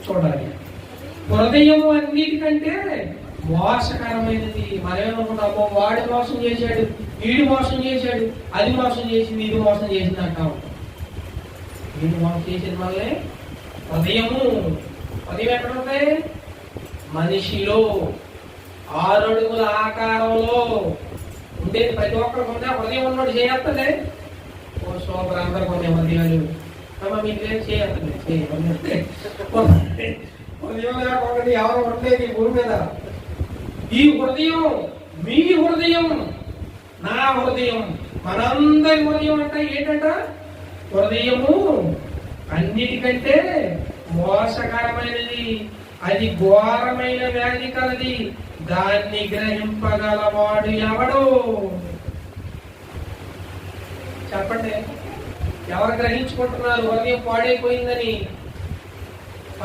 చూడాలి. హృదయము అన్నిటికంటే మోసకరమైనది. మనమేమనుకుంటామో వాడు మోసం చేశాడు, వీడు మోసం చేశాడు, అది మోసం చేసింది, ఇది మోసం చేసింది అంటాం. వీడు మోసం చేసేది మనల్ని హృదయము. హృదయం ఎక్కడ ఉంది? మనిషిలో 6 అడుగుల ఆకారంలో ఉండేది. ప్రతి ఒక్కరికి ఉంటే హృదయం ఉన్నోడు చేస్తాడే. ఓ సూపర్, అందరికి ఉన్నాయి హృదయాలు. మీకు చేయాలి హృదయం లేకుండా ఎవరు ఉండేది భూమి మీద. ఈ హృదయం మీ హృదయం, నా హృదయం, మనందరి హృదయం అంటే ఏంటంట? హృదయము అన్నిటికంటే మోసకరమైనది, అది ఘోరమైన వ్యాధి కలది, దాన్ని గ్రహింపగలవాడు ఎవడు? చెప్పండి, ఎవరు గ్రహించుకుంటున్నారు హృదయం పాడైపోయిందని?